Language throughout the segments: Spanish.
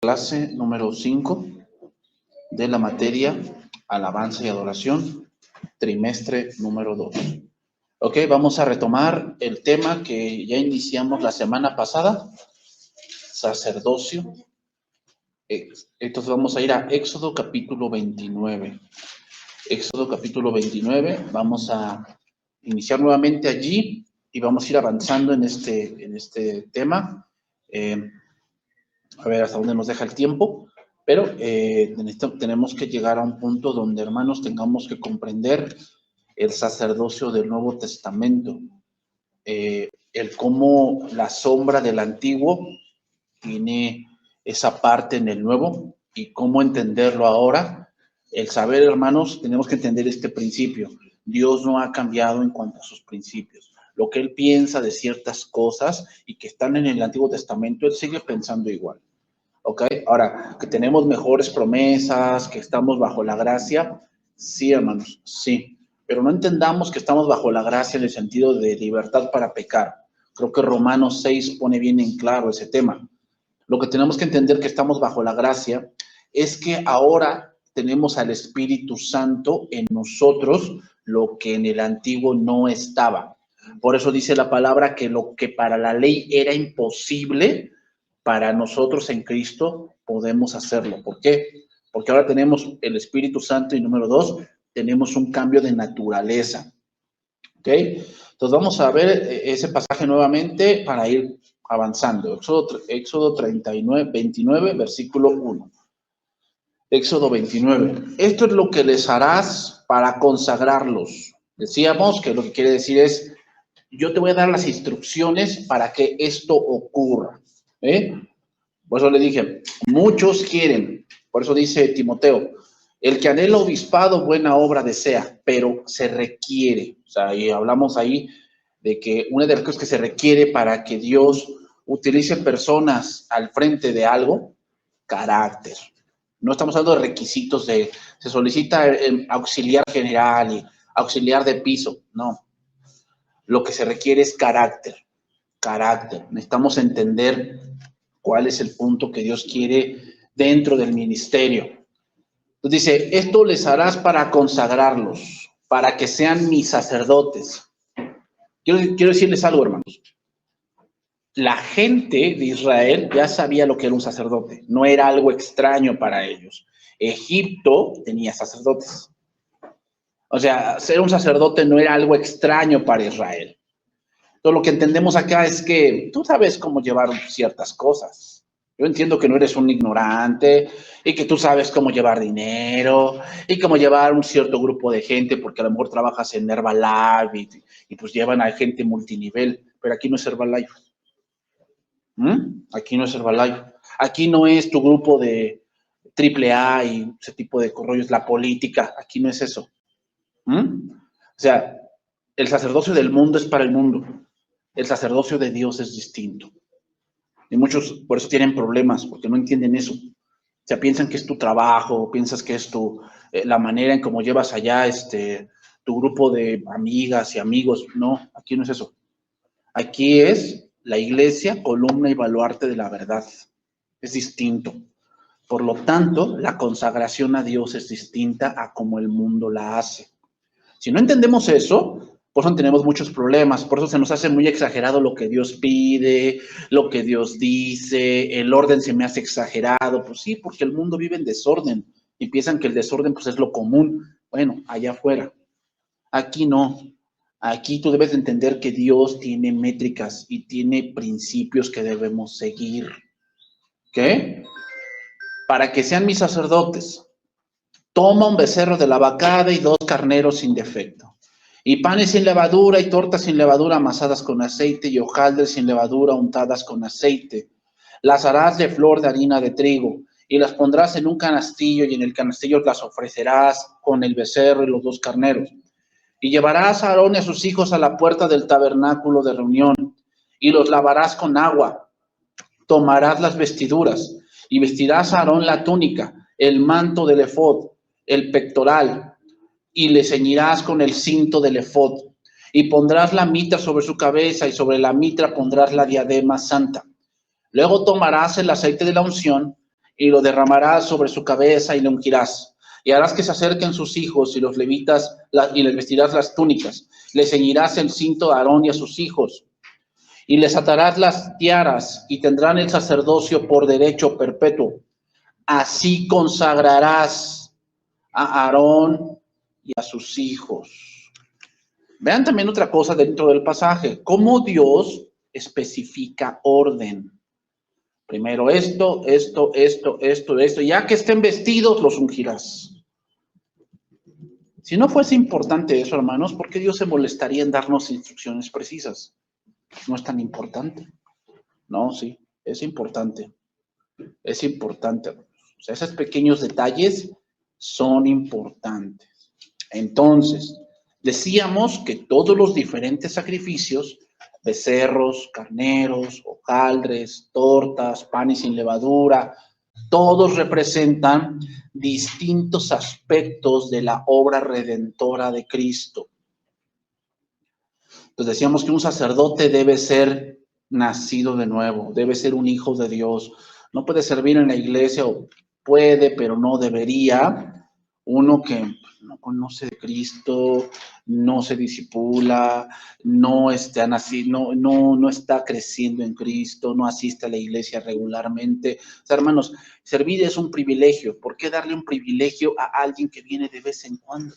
clase número 5 de la materia Alabanza y Adoración, trimestre número 2. Ok, vamos a retomar el tema que ya iniciamos la semana pasada, sacerdocio. Entonces vamos a ir a Éxodo capítulo 29. Éxodo capítulo 29, vamos a iniciar nuevamente allí y vamos a ir avanzando en este tema. A ver hasta dónde nos deja el tiempo, pero tenemos que llegar a un punto donde, hermanos, tengamos que comprender el sacerdocio del Nuevo Testamento, el cómo la sombra del Antiguo tiene esa parte en el Nuevo y cómo entenderlo ahora. El saber, hermanos, tenemos que entender este principio. Dios no ha cambiado en cuanto a sus principios. Lo que Él piensa de ciertas cosas y que están en el Antiguo Testamento, Él sigue pensando igual. ¿Ok? Ahora, que tenemos mejores promesas, que estamos bajo la gracia, sí, hermanos, sí. Pero no entendamos que estamos bajo la gracia en el sentido de libertad para pecar. Creo que Romanos 6 pone bien en claro ese tema. Lo que tenemos que entender que estamos bajo la gracia es que ahora tenemos al Espíritu Santo en nosotros, lo que en el Antiguo no estaba. Por eso dice la palabra que lo que para la ley era imposible, para nosotros en Cristo podemos hacerlo. ¿Por qué? Porque ahora tenemos el Espíritu Santo y número 2, tenemos un cambio de naturaleza. ¿Ok? Entonces vamos a ver ese pasaje nuevamente para ir avanzando. Éxodo 29, versículo 1. Éxodo 29. Esto es lo que les harás para consagrarlos. Decíamos que lo que quiere decir es, yo te voy a dar las instrucciones para que esto ocurra. Por eso le dije, muchos quieren, por eso dice Timoteo, el que anhela obispado, buena obra desea, pero se requiere. O sea, y hablamos ahí de que una de las cosas que se requiere para que Dios utilice personas al frente de algo, carácter. No estamos hablando de requisitos se solicita el auxiliar general y auxiliar de piso, no. Lo que se requiere es carácter. Necesitamos entender cuál es el punto que Dios quiere dentro del ministerio. Entonces dice, esto les harás para consagrarlos, para que sean mis sacerdotes. Quiero decirles algo, hermanos. La gente de Israel ya sabía lo que era un sacerdote. No era algo extraño para ellos. Egipto tenía sacerdotes. O sea, ser un sacerdote no era algo extraño para Israel. Entonces, lo que entendemos acá es que tú sabes cómo llevar ciertas cosas. Yo entiendo que no eres un ignorante y que tú sabes cómo llevar dinero y cómo llevar un cierto grupo de gente, porque a lo mejor trabajas en Herbalife y pues llevan a gente multinivel, pero aquí no es Herbalife. Aquí no es Herbalife. Aquí no es tu grupo de AAA y ese tipo de rollos, la política. Aquí no es eso. O sea, el sacerdocio del mundo es para el mundo. El sacerdocio de Dios es distinto. Y muchos por eso tienen problemas, porque no entienden eso. O sea, piensan que es tu trabajo, piensas que es la manera en cómo llevas allá tu grupo de amigas y amigos. No, aquí no es eso. Aquí es la iglesia, columna y baluarte de la verdad. Es distinto. Por lo tanto, la consagración a Dios es distinta a como el mundo la hace. Si no entendemos eso, por eso tenemos muchos problemas, por eso se nos hace muy exagerado lo que Dios pide, lo que Dios dice, el orden se me hace exagerado. Pues sí, porque el mundo vive en desorden y piensan que el desorden pues es lo común. Bueno, allá afuera. Aquí no. Aquí tú debes de entender que Dios tiene métricas y tiene principios que debemos seguir. ¿Qué? Para que sean mis sacerdotes, toma un becerro de la vacada y 2 carneros sin defecto. Y panes sin levadura y tortas sin levadura amasadas con aceite y hojaldres sin levadura untadas con aceite. Las harás de flor de harina de trigo y las pondrás en un canastillo y en el canastillo las ofrecerás con el becerro y los 2 carneros. Y llevarás a Aarón y a sus hijos a la puerta del tabernáculo de reunión y los lavarás con agua. Tomarás las vestiduras y vestirás a Aarón la túnica, el manto del efod, el pectoral, y le ceñirás con el cinto del efod, y pondrás la mitra sobre su cabeza, y sobre la mitra pondrás la diadema santa. Luego tomarás el aceite de la unción, y lo derramarás sobre su cabeza y le ungirás. Y harás que se acerquen sus hijos y los levitas, y les vestirás las túnicas. Le ceñirás el cinto a Aarón y a sus hijos, y les atarás las tiaras, y tendrán el sacerdocio por derecho perpetuo. Así consagrarás a Aarón y a sus hijos. Vean también otra cosa dentro del pasaje, cómo Dios especifica orden. Primero esto, ya que estén vestidos, los ungirás. Si no fuese importante eso, hermanos, ¿por qué Dios se molestaría en darnos instrucciones precisas? No es tan importante. No, sí, es importante. Es importante. O sea, esos pequeños detalles son importantes. Entonces, decíamos que todos los diferentes sacrificios, becerros, carneros, hojaldres, tortas, panes sin levadura, todos representan distintos aspectos de la obra redentora de Cristo. Entonces decíamos que un sacerdote debe ser nacido de nuevo, debe ser un hijo de Dios. No puede servir en la iglesia, o puede, pero no debería. Uno que no conoce de Cristo, no se discipula, no está creciendo en Cristo, no asiste a la iglesia regularmente. O sea, hermanos, servir es un privilegio. ¿Por qué darle un privilegio a alguien que viene de vez en cuando?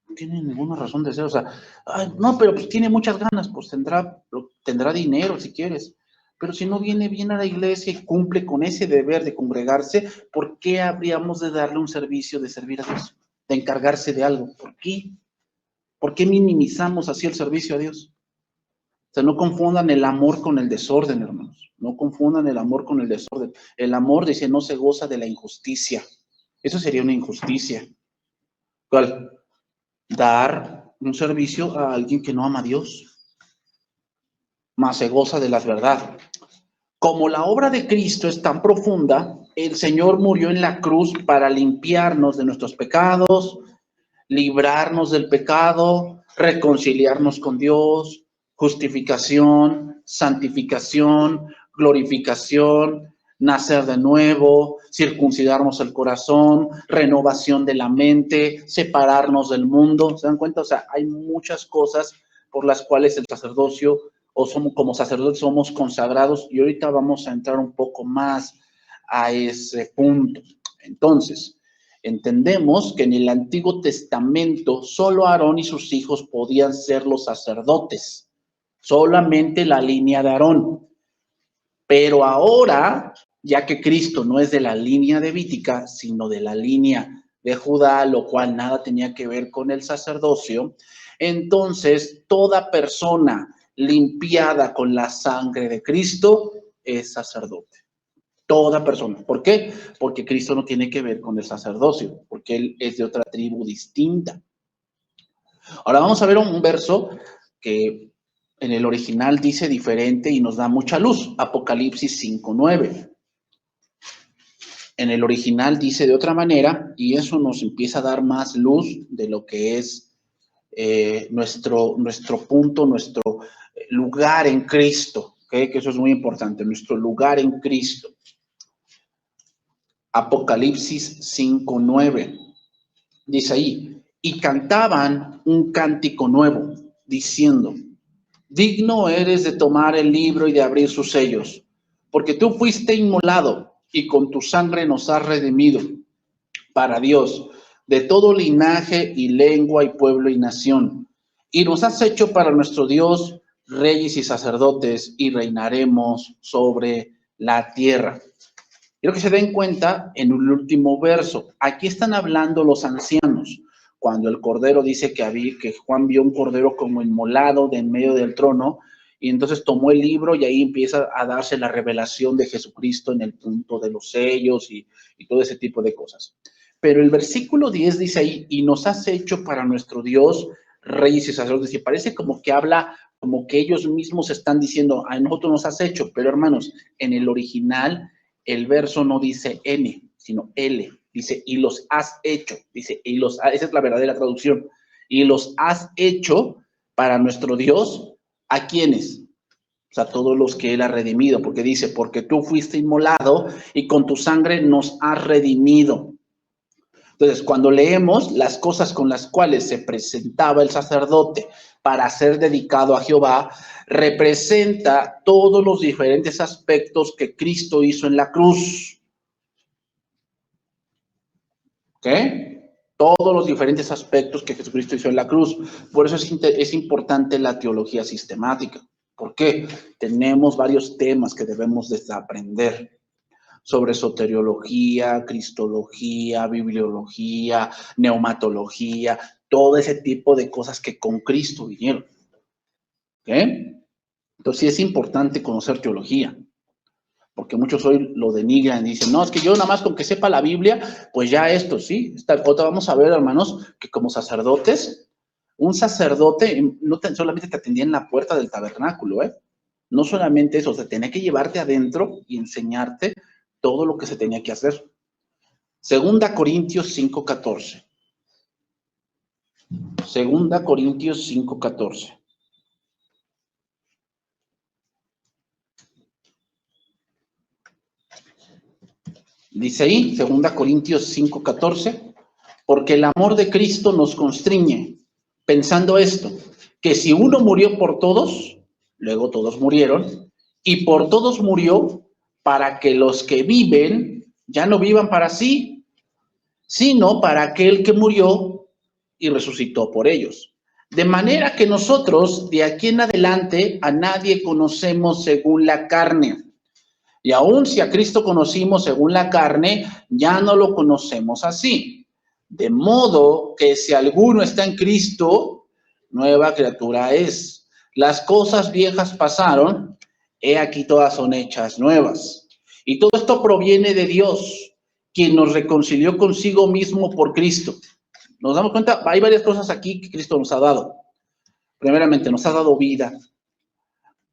No tiene ninguna razón de ser. O sea, ay, no, pero pues tiene muchas ganas, pues tendrá dinero si quieres. Pero si no viene bien a la iglesia y cumple con ese deber de congregarse, ¿por qué habríamos de darle un servicio de servir a Dios? De encargarse de algo. ¿Por qué? ¿Por qué minimizamos así el servicio a Dios? O sea, no confundan el amor con el desorden, hermanos. No confundan el amor con el desorden. El amor, dice, no se goza de la injusticia. Eso sería una injusticia. ¿Cuál? Dar un servicio a alguien que no ama a Dios, más se goza de las verdades. Como la obra de Cristo es tan profunda, el Señor murió en la cruz para limpiarnos de nuestros pecados, librarnos del pecado, reconciliarnos con Dios, justificación, santificación, glorificación, nacer de nuevo, circuncidarnos el corazón, renovación de la mente, separarnos del mundo. ¿Se dan cuenta? O sea, hay muchas cosas por las cuales el sacerdocio, o somos como sacerdotes, somos consagrados, y ahorita vamos a entrar un poco más a ese punto. Entonces, entendemos que en el Antiguo Testamento solo Aarón y sus hijos podían ser los sacerdotes, solamente la línea de Aarón. Pero ahora, ya que Cristo no es de la línea levítica, sino de la línea de Judá, lo cual nada tenía que ver con el sacerdocio, entonces toda persona limpiada con la sangre de Cristo es sacerdote. Toda persona. ¿Por qué? Porque Cristo no tiene que ver con el sacerdocio, porque Él es de otra tribu distinta. Ahora vamos a ver un verso que en el original dice diferente y nos da mucha luz. Apocalipsis 5:9. En el original dice de otra manera y eso nos empieza a dar más luz de lo que es nuestro punto, nuestro lugar en Cristo. ¿Okay? Que eso es muy importante, nuestro lugar en Cristo. Apocalipsis 5:9. Dice ahí, y cantaban un cántico nuevo, diciendo, digno eres de tomar el libro y de abrir sus sellos, porque tú fuiste inmolado y con tu sangre nos has redimido para Dios, de todo linaje y lengua y pueblo y nación, y nos has hecho para nuestro Dios reyes y sacerdotes, y reinaremos sobre la tierra. Quiero que se den cuenta en el último verso. Aquí están hablando los ancianos. Cuando el cordero dice que Juan vio un cordero como inmolado de en medio del trono, y entonces tomó el libro y ahí empieza a darse la revelación de Jesucristo en el punto de los sellos y todo ese tipo de cosas. Pero el versículo 10 dice ahí, y nos has hecho para nuestro Dios reyes y sacerdotes. Y parece como que habla, como que ellos mismos están diciendo, a nosotros nos has hecho. Pero hermanos, en el original, el verso no dice N, sino L. Dice, y los has hecho. Dice, esa es la verdadera traducción. Y los has hecho para nuestro Dios, ¿a quiénes? O sea, todos los que Él ha redimido, porque dice, porque tú fuiste inmolado y con tu sangre nos has redimido. Entonces, cuando leemos las cosas con las cuales se presentaba el sacerdote para ser dedicado a Jehová, representa todos los diferentes aspectos que Cristo hizo en la cruz. ¿Ok? Todos los diferentes aspectos que Jesucristo hizo en la cruz. Por eso es importante la teología sistemática. ¿Por qué? Tenemos varios temas que debemos de aprender sobre soteriología, cristología, bibliología, neumatología, todo ese tipo de cosas que con Cristo vinieron. ¿Ok? Entonces sí es importante conocer teología, porque muchos hoy lo denigran y dicen, no, es que yo nada más con que sepa la Biblia, pues ya esto, ¿sí? Otra vamos a ver, hermanos, que como sacerdotes, un sacerdote no solamente te atendía en la puerta del tabernáculo, ¿eh? No solamente eso, o sea, tenía que llevarte adentro y enseñarte todo lo que se tenía que hacer. Segunda Corintios 5:14. Segunda Corintios 5:14. Dice ahí, Segunda Corintios 5:14, porque el amor de Cristo nos constriñe, pensando esto, que si uno murió por todos, luego todos murieron, y por todos murió, para que los que viven ya no vivan para sí, sino para aquel que murió y resucitó por ellos. De manera que nosotros, de aquí en adelante, a nadie conocemos según la carne. Y aun si a Cristo conocimos según la carne, ya no lo conocemos así. De modo que si alguno está en Cristo, nueva criatura es. Las cosas viejas pasaron, he aquí todas son hechas nuevas. Y todo esto proviene de Dios, quien nos reconcilió consigo mismo por Cristo. Nos damos cuenta, hay varias cosas aquí que Cristo nos ha dado. Primeramente, nos ha dado vida.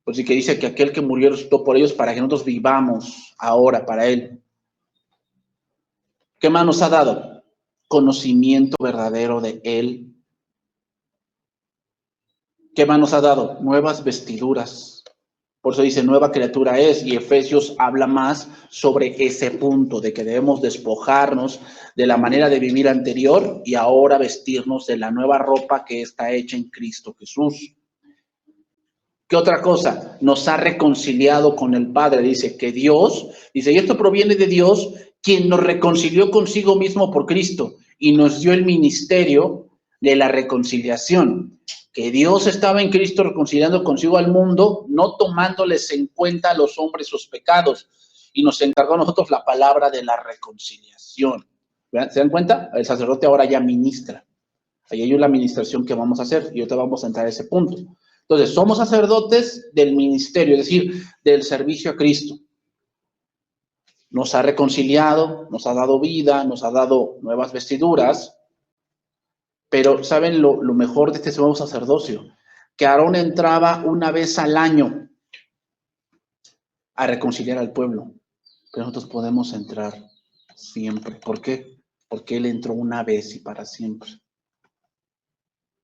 Pues sí que dice que aquel que murió resucitó por ellos para que nosotros vivamos ahora para Él. ¿Qué más nos ha dado? Conocimiento verdadero de Él. ¿Qué más nos ha dado? Nuevas vestiduras. Por eso dice, nueva criatura es, y Efesios habla más sobre ese punto, de que debemos despojarnos de la manera de vivir anterior y ahora vestirnos de la nueva ropa que está hecha en Cristo Jesús. ¿Qué otra cosa? Nos ha reconciliado con el Padre. Dice que Dios, dice, y esto proviene de Dios, quien nos reconcilió consigo mismo por Cristo y nos dio el ministerio de la reconciliación. Que Dios estaba en Cristo reconciliando consigo al mundo, no tomándoles en cuenta a los hombres sus pecados, y nos encargó a nosotros la palabra de la reconciliación. ¿Vean? ¿Se dan cuenta? El sacerdote ahora ya ministra. Ahí hay una administración que vamos a hacer y ahorita vamos a entrar a ese punto. Entonces, somos sacerdotes del ministerio, es decir, del servicio a Cristo. Nos ha reconciliado, nos ha dado vida, nos ha dado nuevas vestiduras, pero ¿saben lo mejor de este nuevo sacerdocio? Que Aarón entraba una vez al año a reconciliar al pueblo, pero nosotros podemos entrar siempre. ¿Por qué? Porque él entró una vez y para siempre.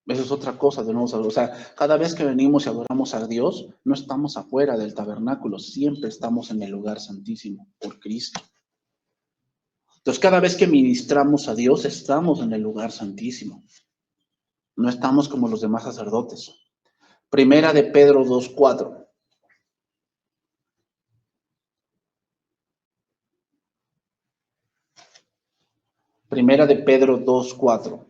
Eso es otra cosa de nuevo. O sea, cada vez que venimos y adoramos a Dios, no estamos afuera del tabernáculo, siempre estamos en el lugar santísimo por Cristo. Entonces, cada vez que ministramos a Dios, estamos en el lugar santísimo. No estamos como los demás sacerdotes. Primera de Pedro 2:4. Primera de Pedro 2:4.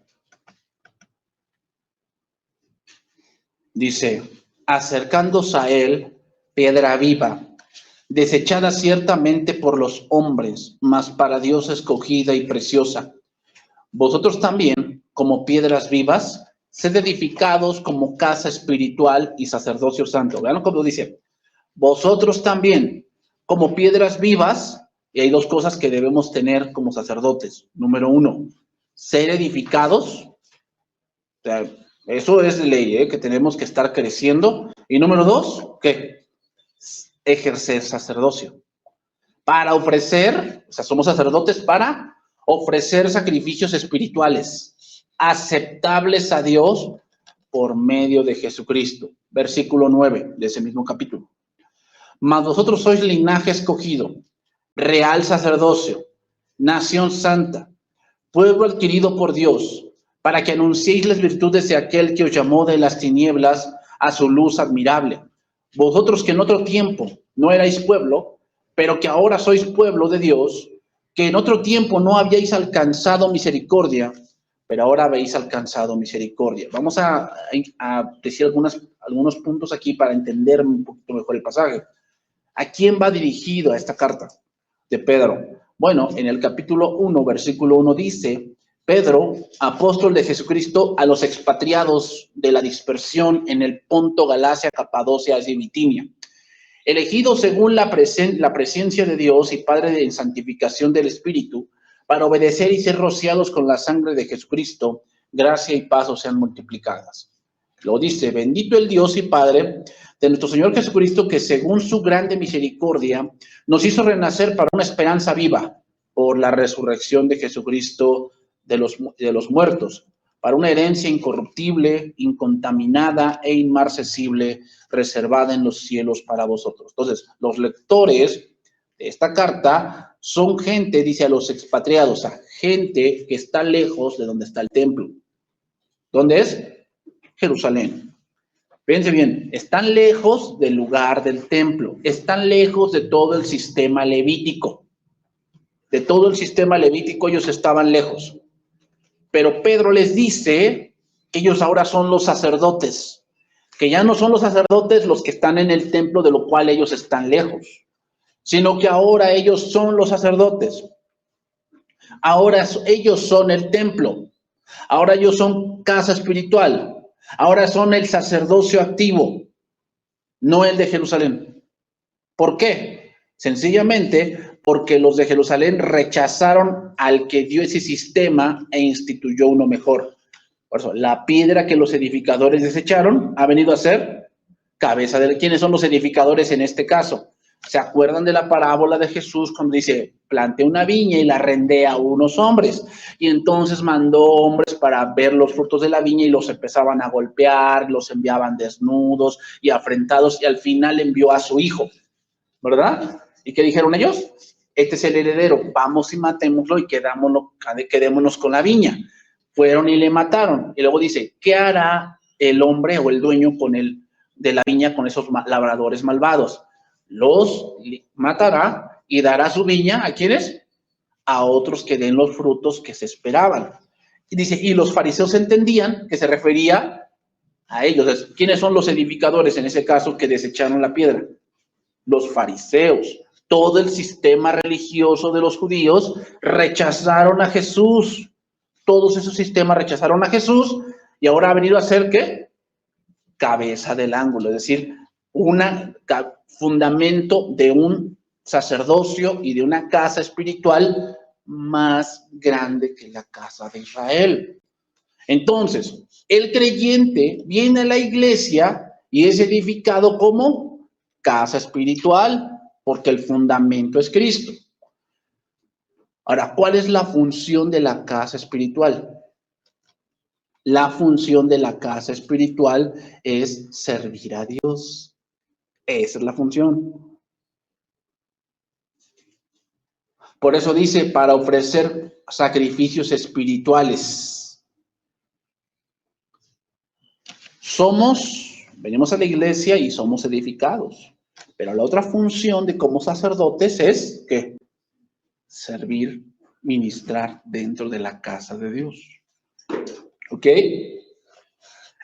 Dice, acercándose a él, piedra viva, desechada ciertamente por los hombres, mas para Dios escogida y preciosa. Vosotros también, como piedras vivas, sed edificados como casa espiritual y sacerdocio santo. Vean cómo dice, vosotros también, como piedras vivas, y hay dos cosas que debemos tener como sacerdotes. Número uno, ser edificados. O sea, eso es ley, que tenemos que estar creciendo. Y número dos, ¿qué? Ejercer sacerdocio. Para ofrecer, o sea, somos sacerdotes para ofrecer sacrificios espirituales aceptables a Dios por medio de Jesucristo. Versículo 9 de ese mismo capítulo. Mas vosotros sois linaje escogido, real sacerdocio, nación santa, pueblo adquirido por Dios, para que anunciéis las virtudes de aquel que os llamó de las tinieblas a su luz admirable. Vosotros que en otro tiempo no erais pueblo, pero que ahora sois pueblo de Dios, que en otro tiempo no habíais alcanzado misericordia, pero ahora habéis alcanzado misericordia. Vamos a decir algunos puntos aquí para entender un poquito mejor el pasaje. ¿A quién va dirigido esta carta de Pedro? Bueno, en el capítulo 1, versículo 1 dice, Pedro, apóstol de Jesucristo, a los expatriados de la dispersión en el Ponto, Galacia, Capadocia y Bitinia, elegidos según la presencia de Dios y Padre de santificación del Espíritu, para obedecer y ser rociados con la sangre de Jesucristo, gracia y paz os sean multiplicadas. Lo dice, bendito el Dios y Padre de nuestro Señor Jesucristo, que según su grande misericordia nos hizo renacer para una esperanza viva por la resurrección de Jesucristo de los muertos, para una herencia incorruptible, incontaminada e inmarcesible, reservada en los cielos para vosotros. Entonces, los lectores de esta carta son gente, dice a los expatriados, a gente que está lejos de donde está el templo. ¿Dónde es? Jerusalén. Fíjense bien, están lejos del lugar del templo, están lejos de todo el sistema levítico. De todo el sistema levítico ellos estaban lejos. Pero Pedro les dice que ellos ahora son los sacerdotes, que ya no son los sacerdotes los que están en el templo de lo cual ellos están lejos, sino que ahora ellos son los sacerdotes. Ahora ellos son el templo. Ahora ellos son casa espiritual. Ahora son el sacerdocio activo, no el de Jerusalén. ¿Por qué? Sencillamente porque los de Jerusalén rechazaron al que dio ese sistema e instituyó uno mejor. Por eso, la piedra que los edificadores desecharon ha venido a ser cabeza de... ¿Quiénes son los edificadores en este caso? ¿Se acuerdan de la parábola de Jesús cuando dice, planté una viña y la arrendé a unos hombres? Y entonces mandó hombres para ver los frutos de la viña y los empezaban a golpear, los enviaban desnudos y afrentados y al final envió a su hijo, ¿verdad? ¿Y qué dijeron ellos? Este es el heredero, vamos y matémoslo y quedémonos con la viña. Fueron y le mataron. Y luego dice, ¿qué hará el hombre o el dueño de la viña con esos labradores malvados? Los matará y dará su viña, ¿a quiénes? A otros que den los frutos que se esperaban. Y dice, y los fariseos entendían que se refería a ellos. ¿Quiénes son los edificadores en ese caso que desecharon la piedra? Los fariseos. Todo el sistema religioso de los judíos rechazaron a Jesús. Todos esos sistemas rechazaron a Jesús y ahora ha venido a ser, ¿qué? Cabeza del ángulo, es decir, fundamento de un sacerdocio y de una casa espiritual más grande que la casa de Israel. Entonces, el creyente viene a la iglesia y es edificado como casa espiritual, porque el fundamento es Cristo. Ahora, ¿cuál es la función de la casa espiritual? La función de la casa espiritual es servir a Dios. Esa es la función. Por eso dice, para ofrecer sacrificios espirituales. Venimos a la iglesia y somos edificados. Pero la otra función de como sacerdotes es que servir, ministrar dentro de la casa de Dios. ¿Ok?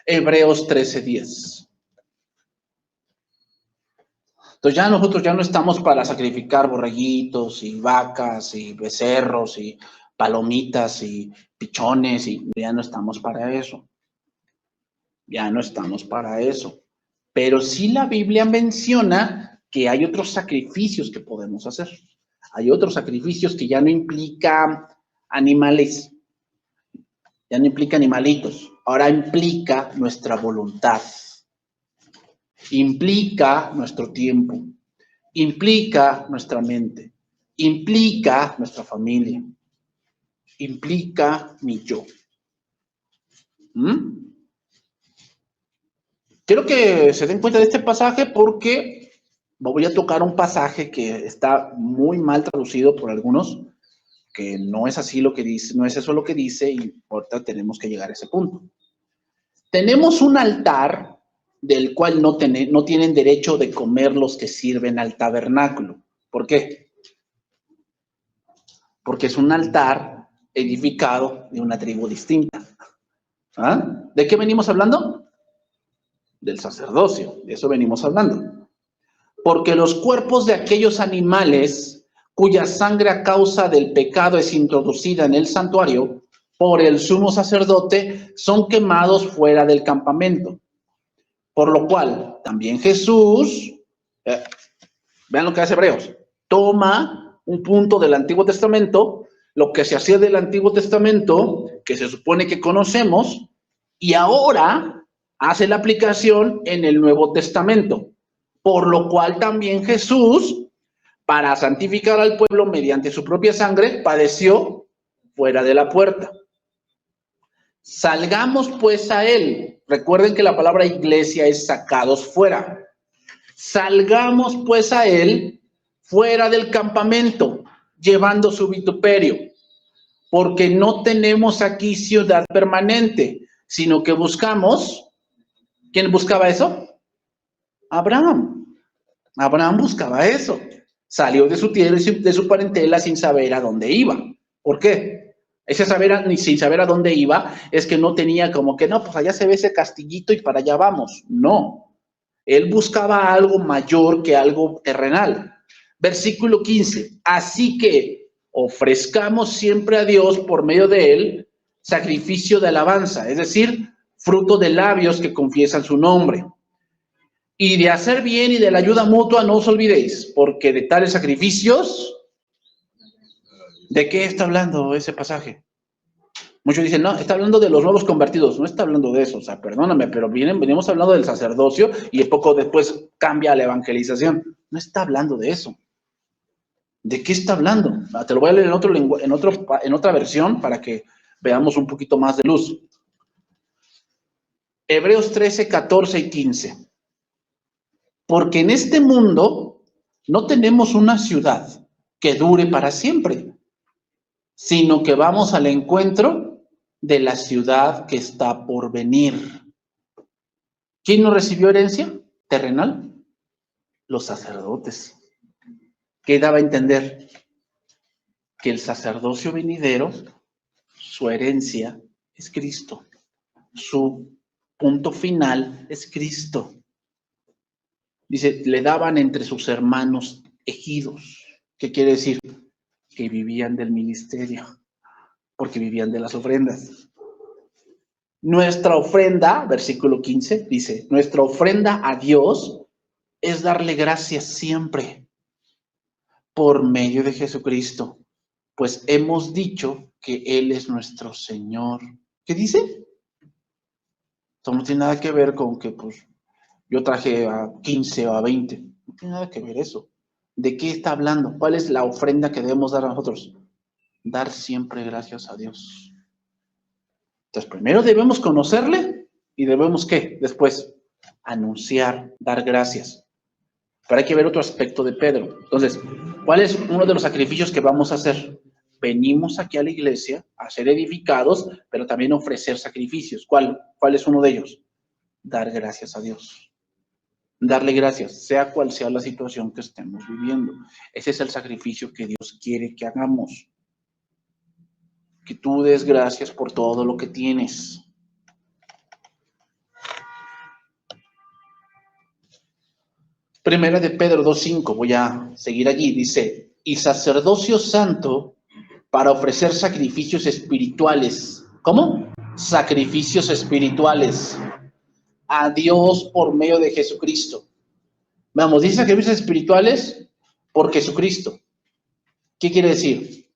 Hebreos 13:10. Entonces nosotros ya no estamos para sacrificar borreguitos y vacas y becerros y palomitas y pichones y ya no estamos para eso. Ya no estamos para eso. Pero sí la Biblia menciona que hay otros sacrificios que podemos hacer. Hay otros sacrificios que ya no implican animales, ya no implica animalitos, ahora implica nuestra voluntad, implica nuestro tiempo, implica nuestra mente, implica nuestra familia, implica mi yo. Quiero que se den cuenta de este pasaje porque voy a tocar un pasaje que está muy mal traducido por algunos, que no es así lo que dice, no es eso lo que dice, y ahorita tenemos que llegar a ese punto. Tenemos un altar del cual no tienen derecho de comer los que sirven al tabernáculo. ¿Por qué? Porque es un altar edificado de una tribu distinta. ¿Ah? ¿De qué venimos hablando? Del sacerdocio, de eso venimos hablando. Porque los cuerpos de aquellos animales cuya sangre a causa del pecado es introducida en el santuario por el sumo sacerdote son quemados fuera del campamento. Por lo cual, también Jesús, vean lo que hace Hebreos, toma un punto del Antiguo Testamento, lo que se hacía del Antiguo Testamento, que se supone que conocemos, y ahora hace la aplicación en el Nuevo Testamento. Por lo cual también Jesús, para santificar al pueblo mediante su propia sangre, padeció fuera de la puerta. Salgamos pues a él. Recuerden que la palabra iglesia es sacados fuera. Salgamos pues a él fuera del campamento, llevando su vituperio, porque no tenemos aquí ciudad permanente, sino que buscamos. ¿Quién buscaba eso? Abraham. Abraham buscaba eso. Salió de su tierra y de su parentela sin saber a dónde iba. ¿Por qué? Ese sin saber a dónde iba es que no tenía como que, no, pues allá se ve ese castillito y para allá vamos. No. Él buscaba algo mayor que algo terrenal. Versículo 15. Así que ofrezcamos siempre a Dios por medio de él sacrificio de alabanza, es decir, fruto de labios que confiesan su nombre. Y de hacer bien y de la ayuda mutua no os olvidéis, porque de tales sacrificios, ¿de qué está hablando ese pasaje? Muchos dicen, no, está hablando de los nuevos convertidos, no está hablando de eso, o sea, perdóname, pero venimos hablando del sacerdocio y poco después cambia a la evangelización. No está hablando de eso. ¿De qué está hablando? Te lo voy a leer en otra versión para que veamos un poquito más de luz. Hebreos 13, 14 y 15. Porque en este mundo no tenemos una ciudad que dure para siempre, sino que vamos al encuentro de la ciudad que está por venir. ¿Quién no recibió herencia terrenal? Los sacerdotes. ¿Qué daba a entender? Que el sacerdocio venidero, su herencia es Cristo. Su punto final es Cristo. Dice, le daban entre sus hermanos ejidos. ¿Qué quiere decir? Que vivían del ministerio, porque vivían de las ofrendas. Nuestra ofrenda, versículo 15, dice, nuestra ofrenda a Dios es darle gracias siempre por medio de Jesucristo, pues hemos dicho que Él es nuestro Señor. ¿Qué dice? Esto no tiene nada que ver con que pues yo traje a 15 o a 20. No tiene nada que ver eso. ¿De qué está hablando? ¿Cuál es la ofrenda que debemos dar a nosotros? Dar siempre gracias a Dios. Entonces, primero debemos conocerle y debemos, ¿qué? Después, anunciar, dar gracias. Pero hay que ver otro aspecto de Pedro. Entonces, ¿cuál es uno de los sacrificios que vamos a hacer? Venimos aquí a la iglesia a ser edificados, pero también ofrecer sacrificios. ¿Cuál es uno de ellos? Dar gracias a Dios. Darle gracias, sea cual sea la situación que estemos viviendo. Ese es el sacrificio que Dios quiere que hagamos. Que tú des gracias por todo lo que tienes. Primera de Pedro 2:5, voy a seguir allí, dice, y sacerdocio santo para ofrecer sacrificios espirituales. ¿Cómo? Sacrificios espirituales a Dios por medio de Jesucristo. Vamos, dice sacrificios espirituales por Jesucristo. ¿Qué quiere decir?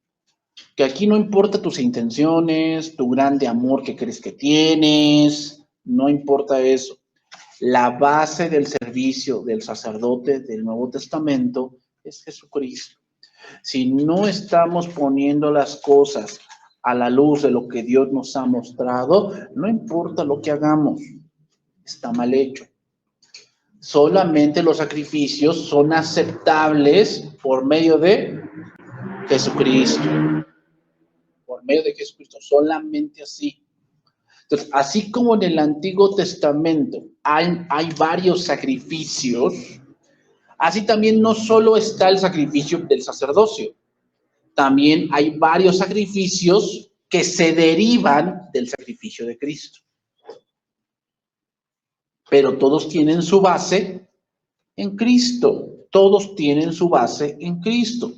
Que aquí no importa tus intenciones, tu grande amor que crees que tienes, no importa eso. La base del servicio del sacerdote del Nuevo Testamento es Jesucristo. Si no estamos poniendo las cosas a la luz de lo que Dios nos ha mostrado, no importa lo que hagamos, está mal hecho. Solamente los sacrificios son aceptables por medio de Jesucristo. Por medio de Jesucristo, solamente así. Entonces, así como en el Antiguo Testamento hay varios sacrificios, así también no solo está el sacrificio del sacerdocio, también hay varios sacrificios que se derivan del sacrificio de Cristo. Pero todos tienen su base en Cristo. Todos tienen su base en Cristo.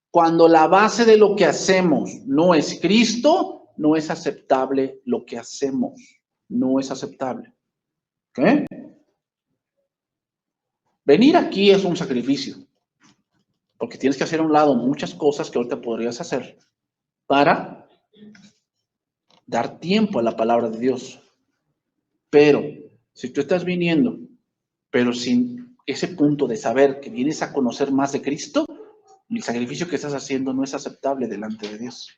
Cuando la base de lo que hacemos no es Cristo, no es aceptable lo que hacemos. No es aceptable. ¿Ok? Venir aquí es un sacrificio. Porque tienes que hacer a un lado muchas cosas que ahorita podrías hacer para dar tiempo a la palabra de Dios. Pero si tú estás viniendo, pero sin ese punto de saber que vienes a conocer más de Cristo, el sacrificio que estás haciendo no es aceptable delante de Dios.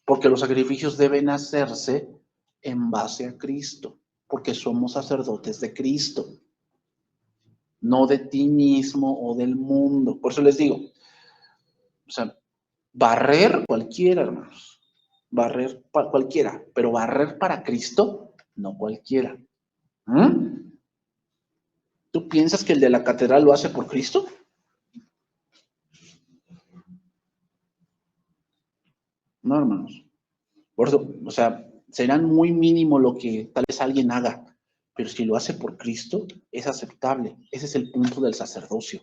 Porque los sacrificios deben hacerse en base a Cristo, porque somos sacerdotes de Cristo, no de ti mismo o del mundo. Por eso les digo, o sea, barrer cualquiera, hermanos, barrer cualquiera, pero barrer para Cristo, no cualquiera. ¿Tú piensas que el de la catedral lo hace por Cristo? No, hermanos. Por eso, o sea, serán muy mínimo lo que tal vez alguien haga, pero si lo hace por Cristo, es aceptable. Ese es el punto del sacerdocio,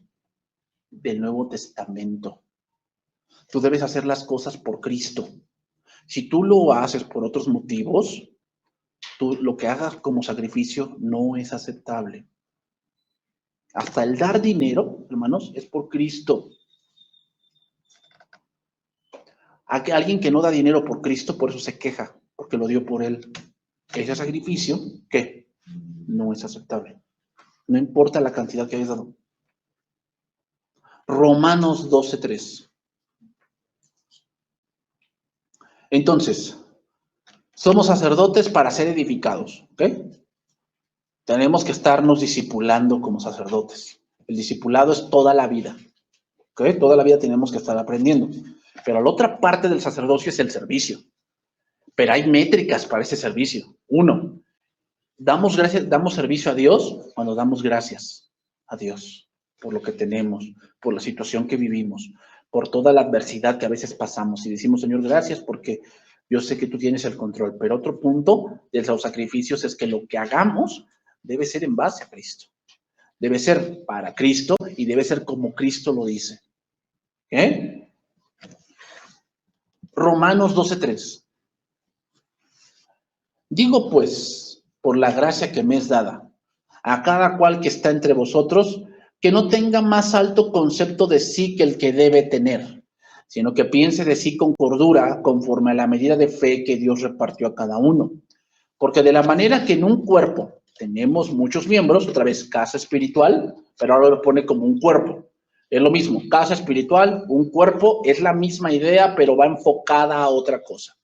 del Nuevo Testamento. Tú debes hacer las cosas por Cristo. Si tú lo haces por otros motivos, tú lo que hagas como sacrificio no es aceptable. Hasta el dar dinero, hermanos, es por Cristo. Alguien que no da dinero por Cristo, por eso se queja, porque lo dio por Él. Ese sacrificio, ¿qué? No es aceptable. No importa la cantidad que hayas dado. Romanos 12:3. Entonces, somos sacerdotes para ser edificados, ¿ok? Tenemos que estarnos discipulando como sacerdotes. El discipulado es toda la vida, ¿ok? Toda la vida tenemos que estar aprendiendo. Pero la otra parte del sacerdocio es el servicio. Pero hay métricas para ese servicio. Uno, damos servicio a Dios cuando damos gracias a Dios por lo que tenemos, por la situación que vivimos, por toda la adversidad que a veces pasamos. Y decimos, Señor, gracias porque yo sé que tú tienes el control. Pero otro punto de los sacrificios es que lo que hagamos debe ser en base a Cristo. Debe ser para Cristo y debe ser como Cristo lo dice. ¿Eh? Romanos 12:3. Digo pues, por la gracia que me es dada, a cada cual que está entre vosotros, que no tenga más alto concepto de sí que el que debe tener, sino que piense de sí con cordura, conforme a la medida de fe que Dios repartió a cada uno. Porque de la manera que en un cuerpo tenemos muchos miembros, otra vez casa espiritual, pero ahora lo pone como un cuerpo. Es lo mismo, casa espiritual, un cuerpo, es la misma idea, pero va enfocada a otra cosa.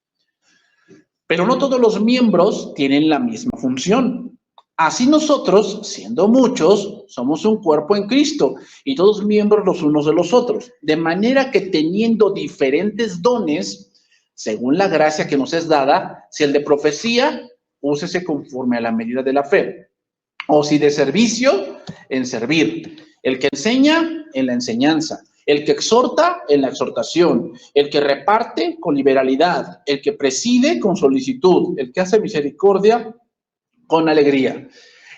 Pero no todos los miembros tienen la misma función. Así nosotros, siendo muchos, somos un cuerpo en Cristo y todos miembros los unos de los otros. De manera que teniendo diferentes dones, según la gracia que nos es dada, si el de profecía, úsese conforme a la medida de la fe. O si de servicio, en servir. El que enseña, en la enseñanza. El que exhorta, en la exhortación. El que reparte, con liberalidad. El que preside, con solicitud. El que hace misericordia, con alegría.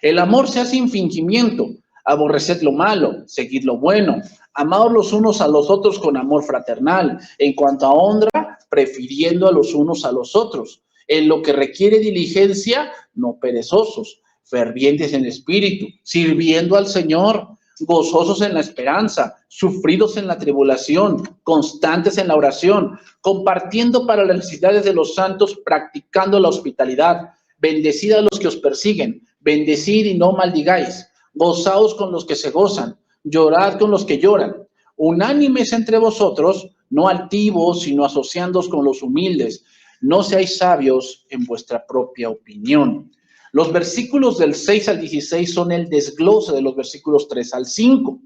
El amor se hace sin fingimiento. Aborreced lo malo, seguid lo bueno. Amaos los unos a los otros con amor fraternal. En cuanto a honra, prefiriendo a los unos a los otros. En lo que requiere diligencia, no perezosos, fervientes en espíritu, sirviendo al Señor, gozosos en la esperanza, sufridos en la tribulación, constantes en la oración, compartiendo para las necesidades de los santos, practicando la hospitalidad. Bendecid a los que os persiguen, bendecid y no maldigáis, gozaos con los que se gozan, llorad con los que lloran, unánimes entre vosotros, no altivos, sino asociándoos con los humildes, no seáis sabios en vuestra propia opinión. Los versículos del 6 al 16 son el desglose de los versículos 3 al 5.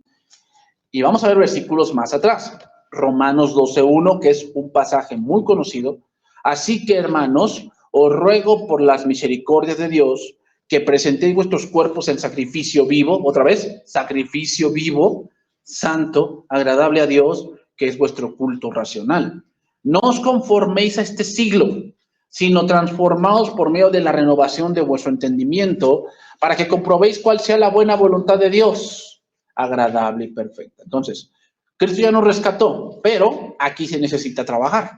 Y vamos a ver versículos más atrás. Romanos 12:1, que es un pasaje muy conocido. Así que, hermanos, os ruego por las misericordias de Dios que presentéis vuestros cuerpos en sacrificio vivo, otra vez, sacrificio vivo, santo, agradable a Dios, que es vuestro culto racional. No os conforméis a este siglo, sino transformaos por medio de la renovación de vuestro entendimiento, para que comprobéis cuál sea la buena voluntad de Dios, agradable y perfecta. Entonces, Cristo ya nos rescató, pero aquí se necesita trabajar.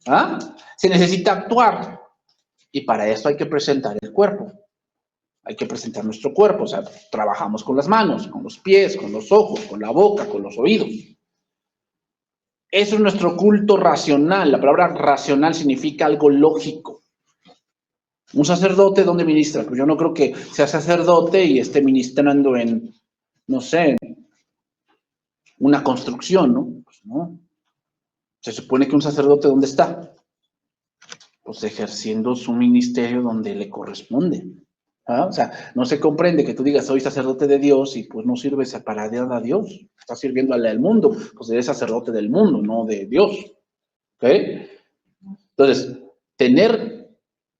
¿Ah? Se necesita actuar. Y para eso hay que presentar el cuerpo. Hay que presentar nuestro cuerpo. O sea, trabajamos con las manos, con los pies, con los ojos, con la boca, con los oídos. Eso es nuestro culto racional. La palabra racional significa algo lógico. Un sacerdote, ¿dónde ministra? Pues yo no creo que sea sacerdote y esté ministrando en, no sé, una construcción, ¿no? Pues no. Se supone que un sacerdote, ¿dónde está? Pues ejerciendo su ministerio donde le corresponde. ¿Ah? O sea, no se comprende que tú digas, soy sacerdote de Dios y pues no sirves para nada a Dios. Estás sirviéndole al mundo, pues eres sacerdote del mundo, no de Dios. ¿Ok? Entonces,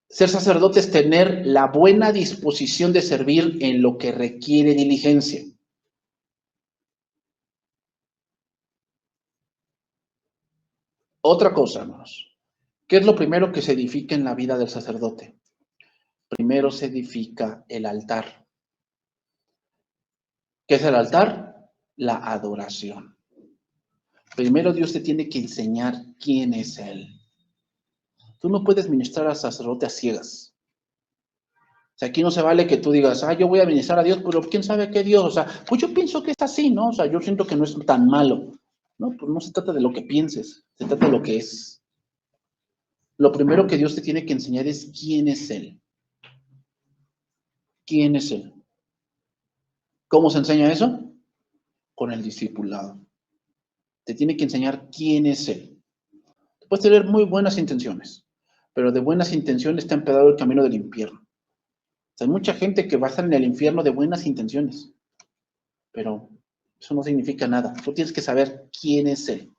ser sacerdote es tener la buena disposición de servir en lo que requiere diligencia. Otra cosa, hermanos. ¿Qué es lo primero que se edifica en la vida del sacerdote? Primero se edifica el altar. ¿Qué es el altar? La adoración. Primero Dios te tiene que enseñar quién es Él. Tú no puedes ministrar al sacerdote a ciegas. O sea, aquí no se vale que tú digas, yo voy a ministrar a Dios, pero ¿quién sabe qué Dios? O sea, pues yo pienso que es así, ¿no? O sea, yo siento que no es tan malo. No, pues no se trata de lo que pienses, se trata de lo que es. Lo primero que Dios te tiene que enseñar es quién es Él. ¿Quién es Él? ¿Cómo se enseña eso? Con el discipulado. Te tiene que enseñar quién es Él. Puedes tener muy buenas intenciones, pero de buenas intenciones está empedado el camino del infierno. O sea, hay mucha gente que va a estar en el infierno de buenas intenciones, pero eso no significa nada. Tú tienes que saber quién es Él.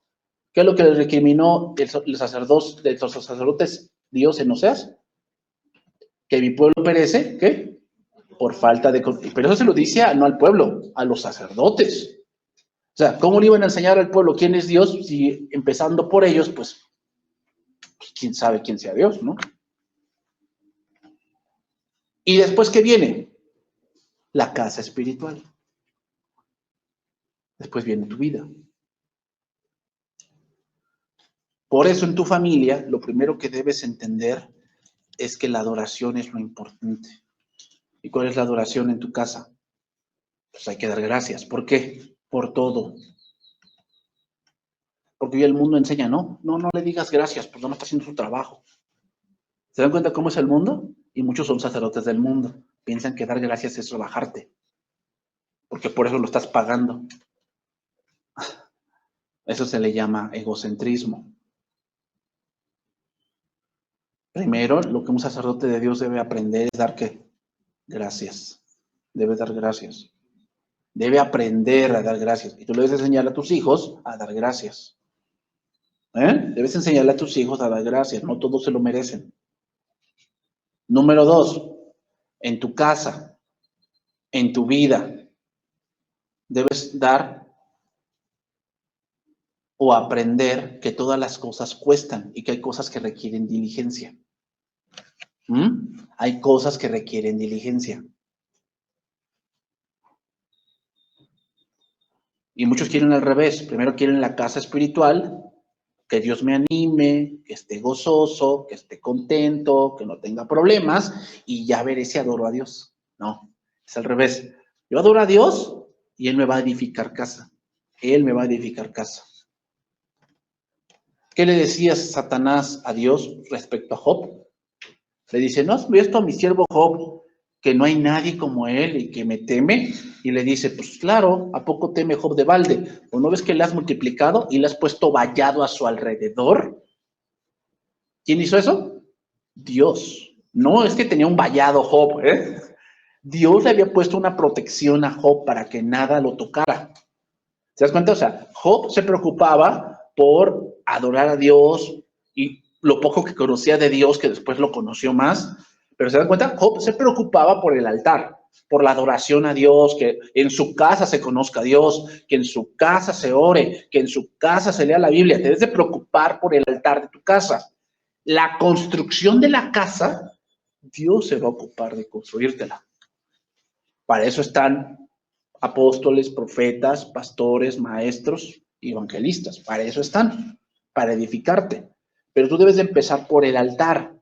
¿Qué es lo que le recriminó los sacerdotes Dios en Oseas? Que mi pueblo perece, ¿qué? Por falta de... Pero eso se lo dice no al pueblo, a los sacerdotes. O sea, ¿cómo le iban a enseñar al pueblo quién es Dios si empezando por ellos, pues quién sabe quién sea Dios, ¿no? Y después, ¿qué viene? La casa espiritual. Después viene tu vida. Por eso en tu familia, lo primero que debes entender es que la adoración es lo importante. ¿Y cuál es la adoración en tu casa? Pues hay que dar gracias. ¿Por qué? Por todo. Porque hoy el mundo enseña, no le digas gracias, pues no está haciendo su trabajo. ¿Se dan cuenta cómo es el mundo? Y muchos son sacerdotes del mundo. Piensan que dar gracias es rebajarte. Porque por eso lo estás pagando. Eso se le llama egocentrismo. Primero, lo que un sacerdote de Dios debe aprender es dar ¿qué? Gracias. Debe dar gracias. Debe aprender a dar gracias. Y tú le debes enseñar a tus hijos a dar gracias. Debes enseñarle a tus hijos a dar gracias. No todos se lo merecen. Número 2, en tu casa, en tu vida, debes dar o aprender que todas las cosas cuestan y que hay cosas que requieren diligencia. Hay cosas que requieren diligencia. Y muchos quieren al revés. Primero quieren la casa espiritual, que Dios me anime, que esté gozoso, que esté contento, que no tenga problemas, y ya veré si adoro a Dios. No, es al revés. Yo adoro a Dios y Él me va a edificar casa. Él me va a edificar casa. ¿Qué le decía Satanás a Dios respecto a Job? Le dice, ¿no has visto a mi siervo Job, que no hay nadie como él y que me teme? Y le dice, pues claro, ¿a poco teme Job de balde? ¿O no ves que le has multiplicado y le has puesto vallado a su alrededor? ¿Quién hizo eso? Dios. No es que tenía un vallado Job, ¿eh? Dios le había puesto una protección a Job para que nada lo tocara. ¿Te das cuenta? O sea, Job se preocupaba por adorar a Dios y lo poco que conocía de Dios, que después lo conoció más. Pero ¿se dan cuenta? Job se preocupaba por el altar, por la adoración a Dios, que en su casa se conozca a Dios, que en su casa se ore, que en su casa se lea la Biblia. Te debes de preocupar por el altar de tu casa. La construcción de la casa, Dios se va a ocupar de construírtela. Para eso están apóstoles, profetas, pastores, maestros y evangelistas. Para eso están, para edificarte. Pero tú debes de empezar por el altar,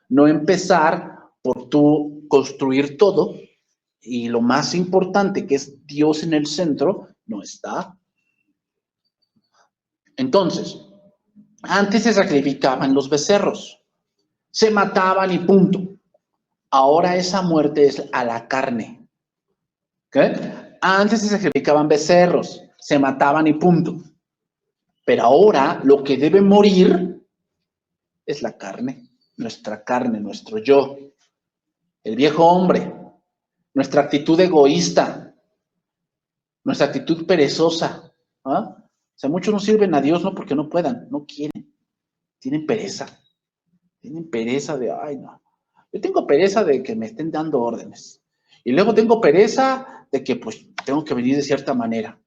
no empezar por tú construir todo y lo más importante, que es Dios en el centro, no está. Entonces, antes se sacrificaban los becerros, se mataban y punto. Ahora esa muerte es a la carne. ¿Okay? Antes se sacrificaban becerros, se mataban y punto. Pero ahora lo que debe morir es la carne, nuestro yo, el viejo hombre, nuestra actitud egoísta, nuestra actitud perezosa. ¿Ah? O sea, muchos no sirven a Dios no porque no puedan, no quieren, tienen pereza de, ay no, yo tengo pereza de que me estén dando órdenes. Y luego tengo pereza de que pues tengo que venir de cierta manera.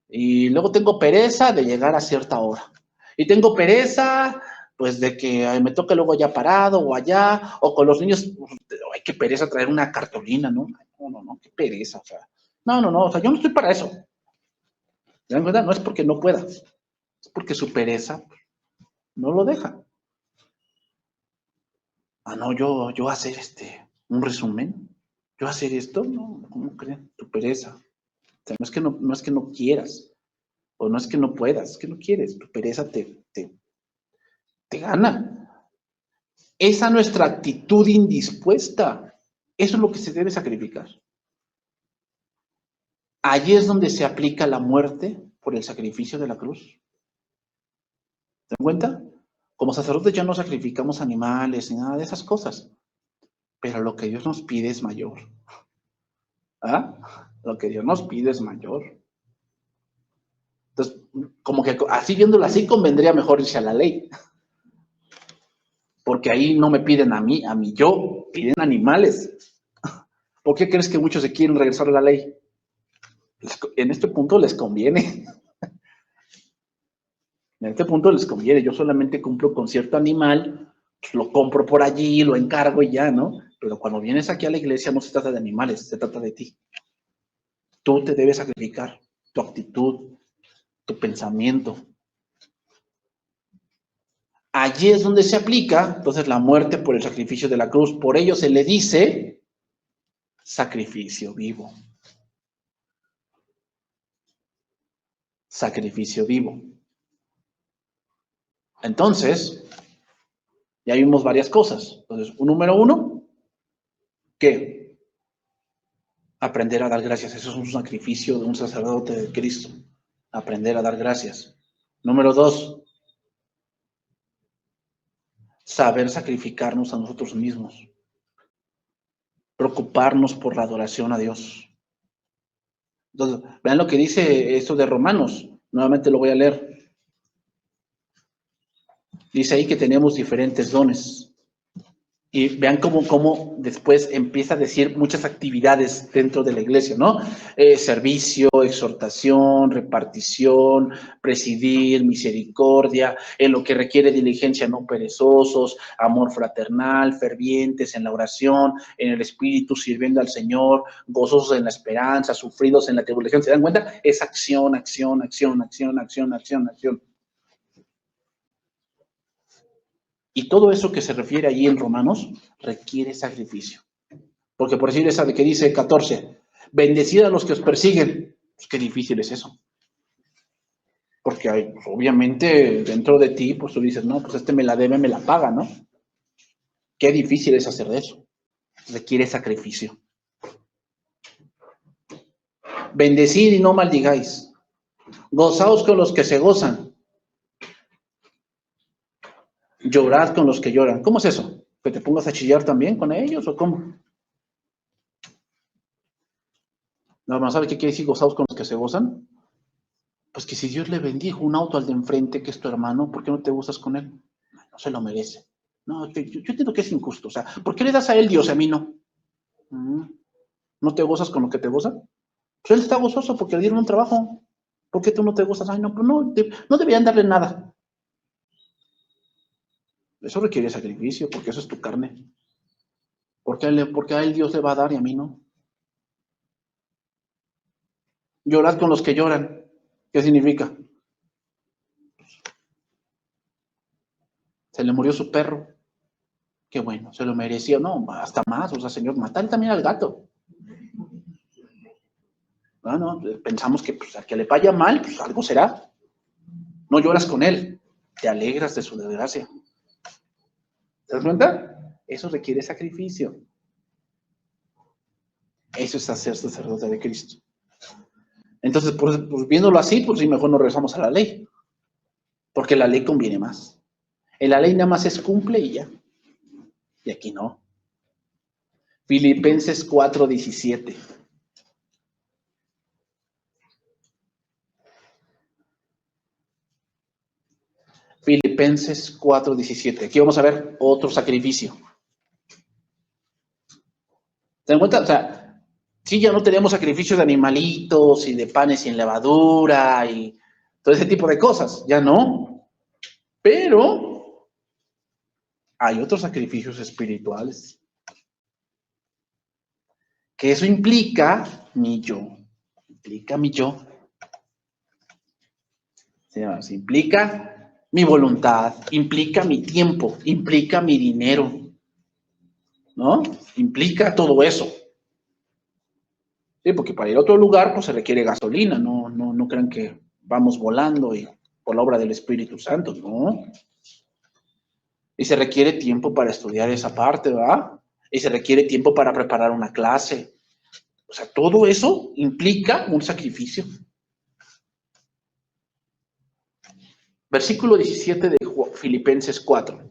Y luego tengo pereza de llegar a cierta hora. Y tengo pereza, pues, de que me toque luego ya parado o allá, o con los niños, ay, qué pereza traer una cartulina, ¿no? No, qué pereza, o sea. No, o sea, yo no estoy para eso. ¿Se dan cuenta? No es porque no pueda, es porque su pereza no lo deja. Ah, no, yo hacer un resumen, yo hacer esto, no, ¿cómo creen? Tu pereza. O sea, no es que no quieras, o no es que no puedas, es que no quieres, tu pereza te gana. Esa nuestra actitud indispuesta, eso es lo que se debe sacrificar. Allí es donde se aplica la muerte por el sacrificio de la cruz. ¿Se dan cuenta? Como sacerdotes ya no sacrificamos animales ni nada de esas cosas, pero lo que Dios nos pide es mayor. ¿Ah? Lo que Dios nos pide es mayor. Entonces, como que así viéndolo así, convendría mejor irse a la ley. Porque ahí no me piden a mí yo, piden animales. ¿Por qué crees que muchos se quieren regresar a la ley? En este punto les conviene. En este punto les conviene. Yo solamente cumplo con cierto animal, lo compro por allí, lo encargo y ya, ¿no? Pero cuando vienes aquí a la iglesia no se trata de animales, se trata de ti. Tú te debes sacrificar, tu actitud, tu pensamiento. Allí es donde se aplica, entonces, la muerte por el sacrificio de la cruz. Por ello se le dice sacrificio vivo. Sacrificio vivo. Entonces, ya vimos varias cosas. Entonces, número uno, ¿qué? Aprender a dar gracias. Eso es un sacrificio de un sacerdote de Cristo. Aprender a dar gracias. Número dos, saber sacrificarnos a nosotros mismos. Preocuparnos por la adoración a Dios. Entonces, vean lo que dice esto de Romanos. Nuevamente lo voy a leer. Dice ahí que tenemos diferentes dones. Y vean cómo después empieza a decir muchas actividades dentro de la iglesia, ¿no? Servicio, exhortación, repartición, presidir, misericordia, en lo que requiere diligencia, no perezosos, amor fraternal, fervientes en la oración, en el espíritu, sirviendo al Señor, gozosos en la esperanza, sufridos en la tribulación. ¿Se dan cuenta? Es acción, acción, acción, acción, acción, acción, acción. Y todo eso que se refiere allí en Romanos requiere sacrificio. Porque por decir esa de que dice 14, bendecid a los que os persiguen. Pues qué difícil es eso. Porque hay, pues, obviamente dentro de ti, pues tú dices, no, pues me la debe, me la paga, ¿no? Qué difícil es hacer de eso. Requiere sacrificio. Bendecid y no maldigáis. Gozaos con los que se gozan. Llorad con los que lloran. ¿Cómo es eso? ¿Que te pongas a chillar también con ellos o cómo? No, ¿sabe qué quiere decir gozados con los que se gozan? Pues que si Dios le bendijo un auto al de enfrente, que es tu hermano, ¿por qué no te gozas con él? No se lo merece. No, yo entiendo que es injusto. O sea, ¿por qué le das a él Dios y a mí no? ¿No te gozas con lo que te goza? Pues él está gozoso porque le dieron un trabajo. ¿Por qué tú no te gozas? Ay, no, pues no deberían darle nada. Eso requiere sacrificio, porque eso es tu carne. Porque a él Dios le va a dar y a mí no. Llorad con los que lloran. ¿Qué significa? Se le murió su perro. Qué bueno, se lo merecía. No, hasta más. O sea, Señor, matar también al gato. No, pensamos que pues, al que le vaya mal, pues algo será. No lloras con él. Te alegras de su desgracia. ¿Te das cuenta? Eso requiere sacrificio. Eso es ser sacerdote de Cristo. Entonces, pues viéndolo así, pues sí, mejor nos regresamos a la ley. Porque la ley conviene más. En la ley nada más es cumple y ya. Y aquí no. Filipenses 4:17. Filipenses 4:17. Aquí vamos a ver otro sacrificio. ¿Te dan cuenta? O sea, sí, ya no tenemos sacrificios de animalitos y de panes sin levadura y todo ese tipo de cosas. Ya no. Pero hay otros sacrificios espirituales. Que eso implica mi yo. Implica mi yo. Se implica mi voluntad, implica mi tiempo, implica mi dinero, ¿no? Implica todo eso. Sí, porque para ir a otro lugar, pues se requiere gasolina, no crean que vamos volando y por la obra del Espíritu Santo, ¿no? Y se requiere tiempo para estudiar esa parte, ¿verdad? Y se requiere tiempo para preparar una clase. O sea, todo eso implica un sacrificio. Versículo 17 de Filipenses 4.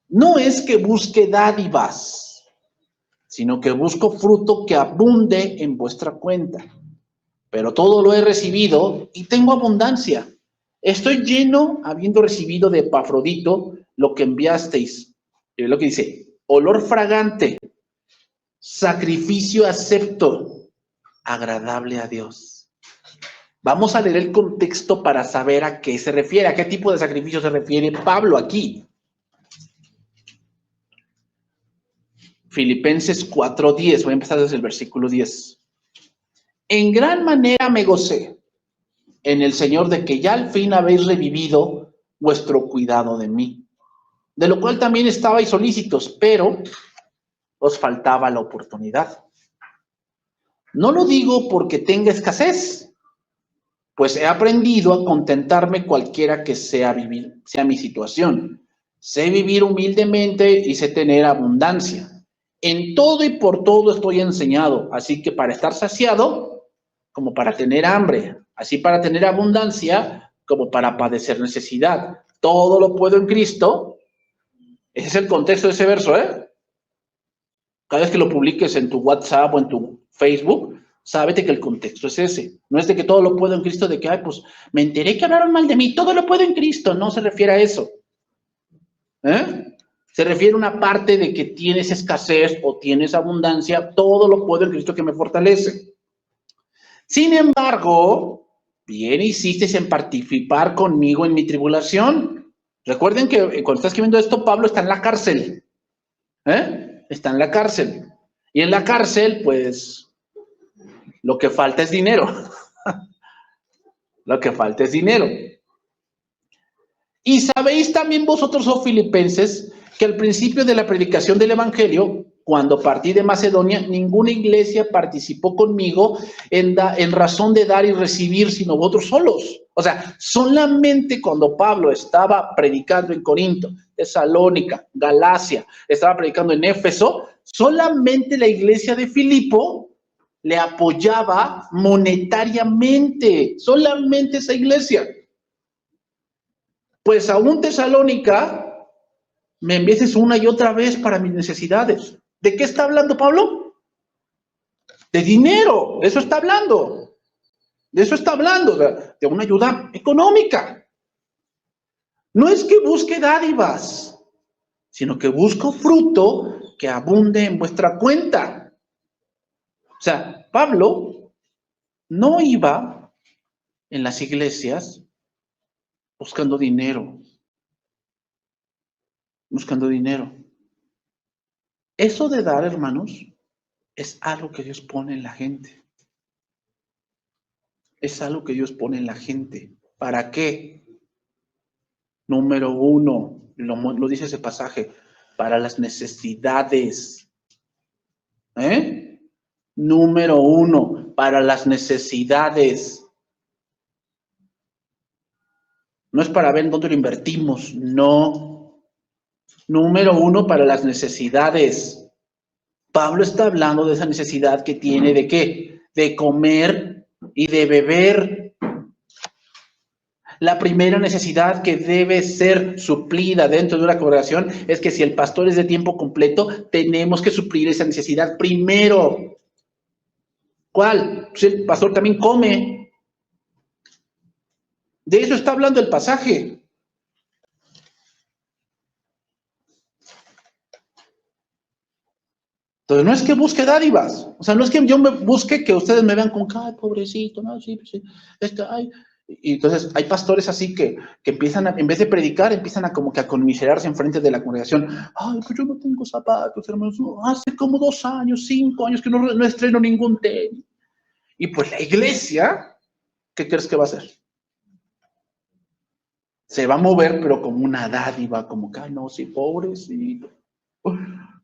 No es que busque dádivas, sino que busco fruto que abunde en vuestra cuenta. Pero todo lo he recibido y tengo abundancia. Estoy lleno, habiendo recibido de Epafrodito lo que enviasteis. Es lo que dice, olor fragante, sacrificio acepto, agradable a Dios. Vamos a leer el contexto para saber a qué se refiere, a qué tipo de sacrificio se refiere Pablo aquí. Filipenses 4:10, voy a empezar desde el versículo 10. En gran manera me gocé en el Señor de que ya al fin habéis revivido vuestro cuidado de mí, de lo cual también estabais solícitos, pero os faltaba la oportunidad. No lo digo porque tenga escasez, pues he aprendido a contentarme cualquiera que sea mi situación. Sé vivir humildemente y sé tener abundancia. En todo y por todo estoy enseñado, así que para estar saciado, como para tener hambre, así para tener abundancia, como para padecer necesidad. Todo lo puedo en Cristo. Ese es el contexto de ese verso, ¿eh? Cada vez que lo publiques en tu WhatsApp o en tu Facebook, sábete que el contexto es ese. No es de que todo lo puedo en Cristo, de que, ay, pues, me enteré que hablaron mal de mí, todo lo puedo en Cristo. No se refiere a eso. Se refiere a una parte de que tienes escasez o tienes abundancia, todo lo puedo en Cristo que me fortalece. Sin embargo, bien hiciste en participar conmigo en mi tribulación. Recuerden que cuando está escribiendo esto, Pablo está en la cárcel. Está en la cárcel. Y en la cárcel, pues, lo que falta es dinero. Lo que falta es dinero. Y sabéis también vosotros, oh filipenses, que al principio de la predicación del Evangelio, cuando partí de Macedonia, ninguna iglesia participó conmigo en razón de dar y recibir, sino vosotros solos. O sea, solamente cuando Pablo estaba predicando en Corinto, Tesalónica, Galacia, estaba predicando en Éfeso, solamente la iglesia de Filipo le apoyaba monetariamente, solamente esa iglesia. Pues aún Tesalónica me envieses una y otra vez para mis necesidades. ¿De qué está hablando Pablo? De dinero, de eso está hablando. De eso está hablando, de una ayuda económica. No es que busque dádivas, sino que busco fruto que abunde en vuestra cuenta. O sea, Pablo no iba en las iglesias buscando dinero. Buscando dinero. Eso de dar, hermanos, es algo que Dios pone en la gente. Es algo que Dios pone en la gente. ¿Para qué? Número uno, lo dice ese pasaje, para las necesidades. Número uno, para las necesidades. No es para ver en dónde lo invertimos, no. Número uno, para las necesidades. Pablo está hablando de esa necesidad que tiene de ¿qué? De comer y de beber. La primera necesidad que debe ser suplida dentro de una congregación es que si el pastor es de tiempo completo, tenemos que suplir esa necesidad primero. ¿Cuál? Pues el pastor también come. De eso está hablando el pasaje. Entonces, no es que busque dádivas. O sea, no es que yo me busque que ustedes me vean con, ay, pobrecito, no, sí, sí, ay. Y entonces hay pastores así que empiezan a, en vez de predicar, empiezan a como que a conmiserarse enfrente de la congregación. Ay, pues yo no tengo zapatos, hermanos. No, hace como 2 años, 5 años que no estreno ningún tenis. Y pues la iglesia, ¿qué crees que va a hacer? Se va a mover, pero como una dádiva, como que, ay, no, sí, pobrecito.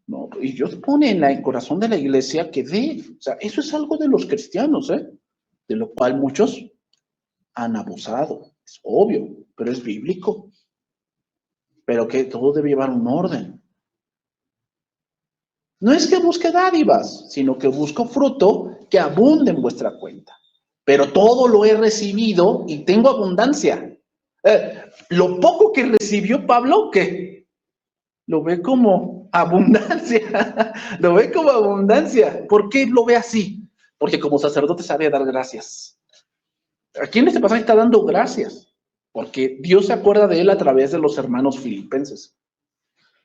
No, y Dios pone en el corazón de la iglesia que dé. O sea, eso es algo de los cristianos, de lo cual muchos han abusado. Es obvio, pero es bíblico. Pero que todo debe llevar un orden. No es que busque dádivas, sino que busco fruto que abunde en vuestra cuenta. Pero todo lo he recibido y tengo abundancia. Lo poco que recibió Pablo, ¿qué? Lo ve como abundancia. Lo ve como abundancia. ¿Por qué lo ve así? Porque como sacerdote sabe dar gracias. Aquí en este pasaje está dando gracias. Porque Dios se acuerda de él a través de los hermanos filipenses.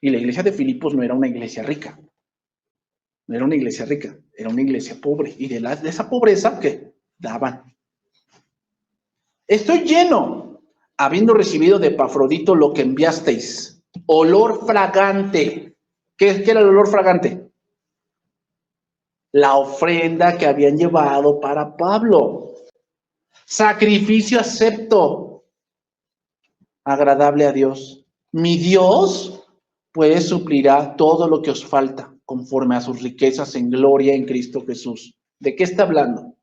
Y la iglesia de Filipos no era una iglesia rica. No era una iglesia rica, era una iglesia pobre. Y de esa pobreza, ¿qué? Daban. Estoy lleno, habiendo recibido de Epafrodito lo que enviasteis. Olor fragante. ¿Qué era el olor fragante? La ofrenda que habían llevado para Pablo. Sacrificio acepto, agradable a Dios. Mi Dios, pues, suplirá todo lo que os falta, conforme a sus riquezas en gloria en Cristo Jesús. ¿De qué está hablando?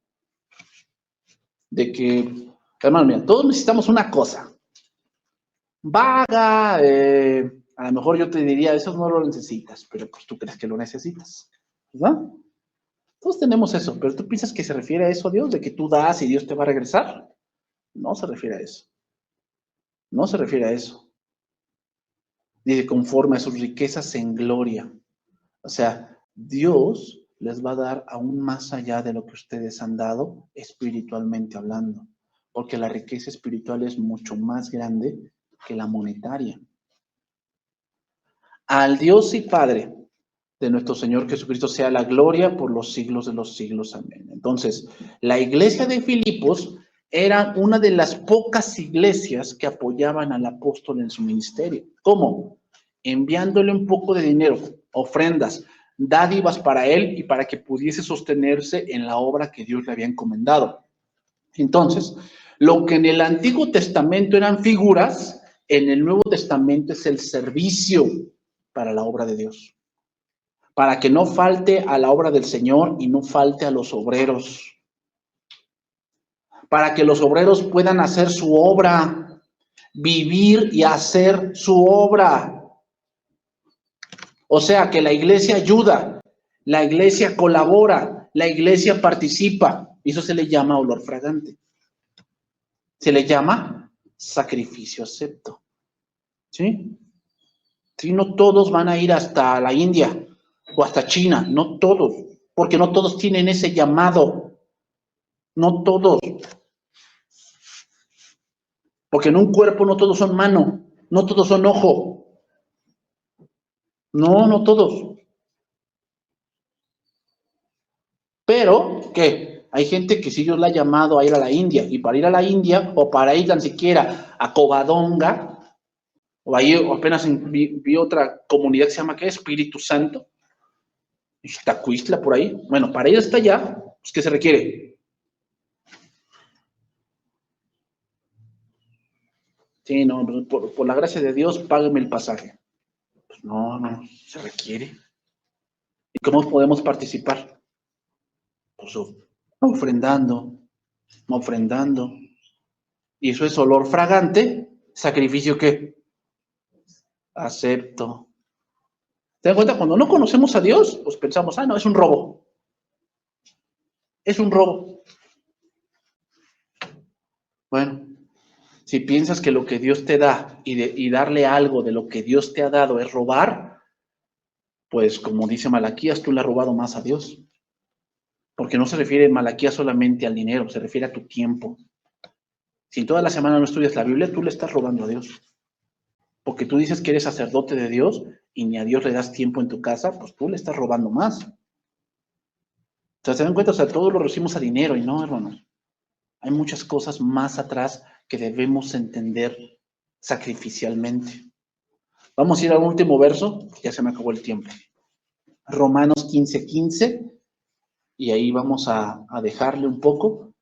De que, hermano, mira, todos necesitamos una cosa. Vaga, a lo mejor yo te diría, eso no lo necesitas, pero pues tú crees que lo necesitas, ¿verdad? Todos tenemos eso, pero ¿tú piensas que se refiere a eso, Dios? ¿De que tú das y Dios te va a regresar? No se refiere a eso. No se refiere a eso. Dice, conforme a sus riquezas en gloria. O sea, Dios les va a dar aún más allá de lo que ustedes han dado, espiritualmente hablando. Porque la riqueza espiritual es mucho más grande que la monetaria. Al Dios y Padre de nuestro Señor Jesucristo sea la gloria por los siglos de los siglos. Amén. Entonces, la iglesia de Filipos era una de las pocas iglesias que apoyaban al apóstol en su ministerio. ¿Cómo? Enviándole un poco de dinero, ofrendas, dádivas para él y para que pudiese sostenerse en la obra que Dios le había encomendado. Entonces, lo que en el Antiguo Testamento eran figuras, en el Nuevo Testamento es el servicio para la obra de Dios. Para que no falte a la obra del Señor y no falte a los obreros. Para que los obreros puedan hacer su obra, vivir y hacer su obra. O sea, que la iglesia ayuda, la iglesia colabora, la iglesia participa. Eso se le llama olor fragante. Se le llama sacrificio acepto. ¿Sí? Sí, no todos van a ir hasta la India o hasta China, no todos, porque no todos tienen ese llamado, no todos. Porque en un cuerpo no todos son mano, no todos son ojo. No, no todos. Pero, ¿qué? Hay gente que sí Dios la ha llamado a ir a la India, y para ir a la India, o para ir tan siquiera a Covadonga, o ahí apenas vi otra comunidad que se llama, ¿qué? Espíritu Santo, Ixtacuistla, por ahí. Bueno, para ir hasta allá, pues, ¿qué se requiere? Sí, no, por la gracia de Dios, págame el pasaje. Pues no, se requiere. ¿Y cómo podemos participar? Pues ofrendando. Y eso es olor fragante, sacrificio que acepto. ¿Te das cuenta? Cuando no conocemos a Dios, pues pensamos, no, es un robo. Es un robo. Bueno, si piensas que lo que Dios te da y darle algo de lo que Dios te ha dado es robar, pues como dice Malaquías, tú le has robado más a Dios. Porque no se refiere Malaquías solamente al dinero, se refiere a tu tiempo. Si en toda la semana no estudias la Biblia, tú le estás robando a Dios. Porque tú dices que eres sacerdote de Dios y ni a Dios le das tiempo en tu casa, pues tú le estás robando más. O sea, ¿se dan cuenta? O sea, todos lo recibimos a dinero y no, hermanos. Hay muchas cosas más atrás que debemos entender sacrificialmente. Vamos a ir al último verso, ya se me acabó el tiempo. Romanos 15:15, y ahí vamos a dejarle un poco,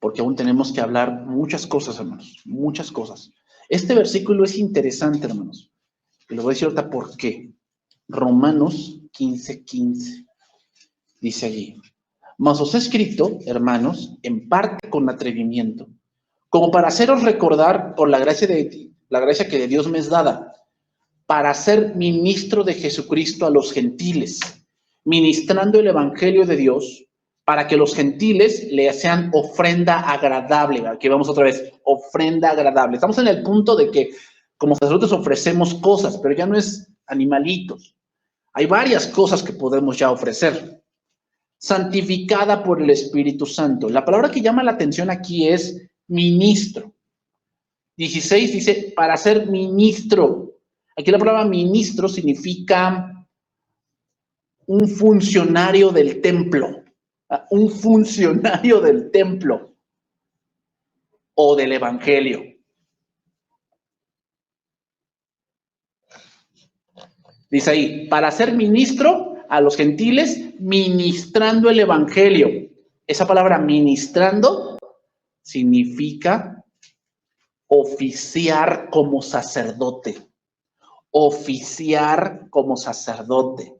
porque aún tenemos que hablar muchas cosas, hermanos, muchas cosas. Este versículo es interesante, hermanos, y les voy a decir ahorita por qué. Romanos 15:15, dice allí: mas os he escrito, hermanos, en parte con atrevimiento, como para haceros recordar por la gracia que de Dios me es dada, para ser ministro de Jesucristo a los gentiles, ministrando el evangelio de Dios, para que los gentiles le sean ofrenda agradable. Aquí vamos otra vez, ofrenda agradable. Estamos en el punto de que como sacerdotes ofrecemos cosas, pero ya no es animalitos. Hay varias cosas que podemos ya ofrecer. Santificada por el Espíritu Santo. La palabra que llama la atención aquí es ministro. 16 dice, para ser ministro. Aquí la palabra ministro significa un funcionario del templo. Un funcionario del templo o del evangelio. Dice ahí, para ser ministro a los gentiles, ministrando el evangelio. Esa palabra ministrando significa oficiar como sacerdote. Oficiar como sacerdote.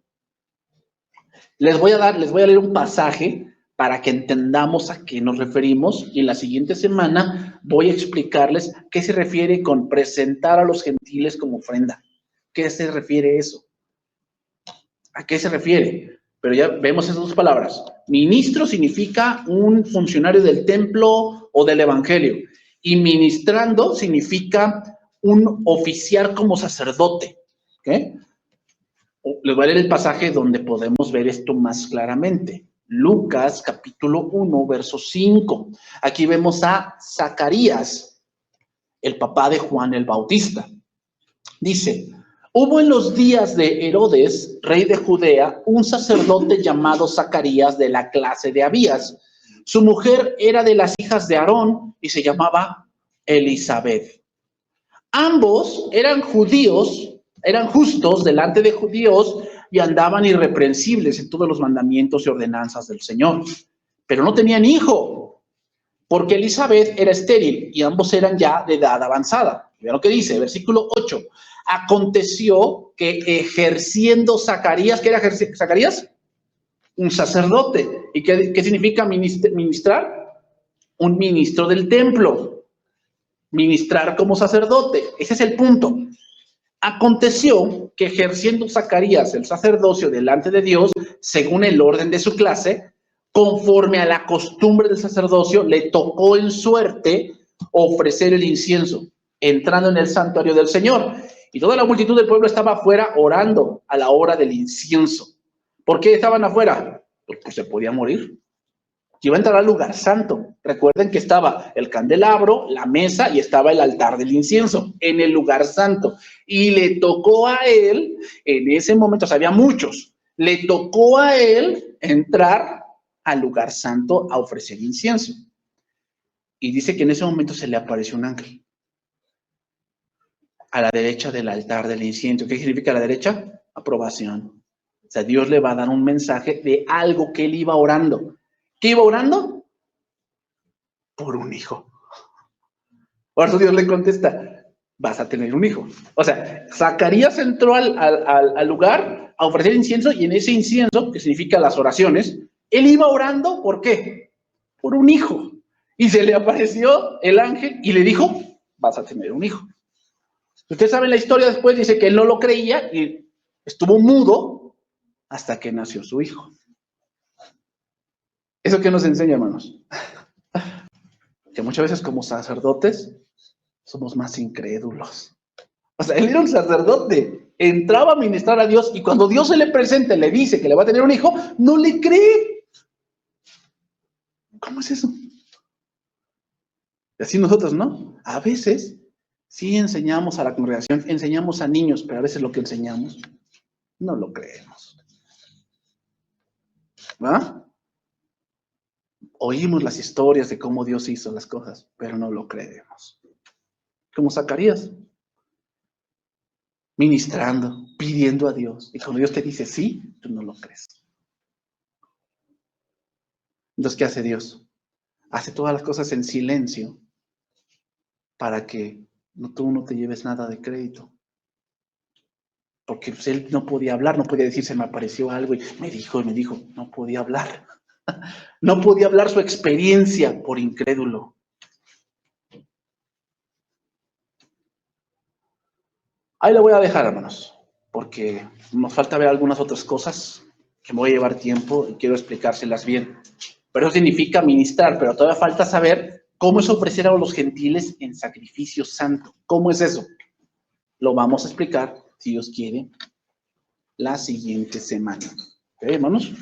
Les voy a leer un pasaje para que entendamos a qué nos referimos, y en la siguiente semana voy a explicarles qué se refiere con presentar a los gentiles como ofrenda. ¿Qué se refiere eso? ¿A qué se refiere? Pero ya vemos esas dos palabras. Ministro significa un funcionario del templo o del evangelio, y ministrando significa un oficiar como sacerdote. ¿Okay? Les voy a leer el pasaje donde podemos ver esto más claramente. Lucas capítulo 1, verso 5. Aquí vemos a Zacarías, el papá de Juan el Bautista. Dice: hubo en los días de Herodes, rey de Judea, un sacerdote llamado Zacarías, de la clase de Abías. Su mujer era de las hijas de Aarón y se llamaba Elisabet. Ambos eran judíos, eran justos delante de Dios y andaban irreprensibles en todos los mandamientos y ordenanzas del Señor. Pero no tenían hijo, porque Elisabet era estéril y ambos eran ya de edad avanzada. Vean lo que dice, versículo 8. Aconteció que ejerciendo Zacarías, ¿qué era Zacarías? Un sacerdote. ¿Y qué significa ministrar? Un ministro del templo. Ministrar como sacerdote. Ese es el punto. Aconteció que ejerciendo Zacarías el sacerdocio delante de Dios, según el orden de su clase, conforme a la costumbre del sacerdocio, le tocó en suerte ofrecer el incienso, entrando en el santuario del Señor. Y toda la multitud del pueblo estaba afuera orando a la hora del incienso. ¿Por qué estaban afuera? Pues se podía morir. Iba a entrar al lugar santo. Recuerden que estaba el candelabro, la mesa y estaba el altar del incienso en el lugar santo. Y le tocó a él, en ese momento, o sea, había muchos, le tocó a él entrar al lugar santo a ofrecer incienso. Y dice que en ese momento se le apareció un ángel a la derecha del altar del incienso. ¿Qué significa a la derecha? Aprobación. O sea, Dios le va a dar un mensaje de algo que él iba orando. ¿Qué iba orando? Por un hijo. Por eso Dios le contesta, vas a tener un hijo. O sea, Zacarías entró al lugar a ofrecer incienso y en ese incienso, que significa las oraciones, él iba orando, ¿por qué? Por un hijo. Y se le apareció el ángel y le dijo, vas a tener un hijo. Ustedes saben la historia después, dice que él no lo creía y estuvo mudo hasta que nació su hijo. ¿Eso qué nos enseña, hermanos? Que muchas veces como sacerdotes somos más incrédulos. O sea, él era un sacerdote, entraba a ministrar a Dios y cuando Dios se le presenta y le dice que le va a tener un hijo, no le cree. ¿Cómo es eso? Y así nosotros, ¿no? A veces sí enseñamos a la congregación, enseñamos a niños, pero a veces lo que enseñamos no lo creemos. ¿Va? Oímos las historias de cómo Dios hizo las cosas, pero no lo creemos. Como Zacarías, ministrando, pidiendo a Dios. Y cuando Dios te dice sí, tú no lo crees. Entonces, ¿qué hace Dios? Hace todas las cosas en silencio para que tú no te lleves nada de crédito. Porque pues, él no podía hablar, no podía decir, se me apareció algo y me dijo, no podía hablar. No podía hablar su experiencia por incrédulo. Ahí la voy a dejar, hermanos, porque nos falta ver algunas otras cosas que me voy a llevar tiempo y quiero explicárselas bien. Pero eso significa ministrar, pero todavía falta saber cómo es ofrecer a los gentiles en sacrificio santo. ¿Cómo es eso? Lo vamos a explicar, si Dios quiere, la siguiente semana. ¿Ok, hermanos?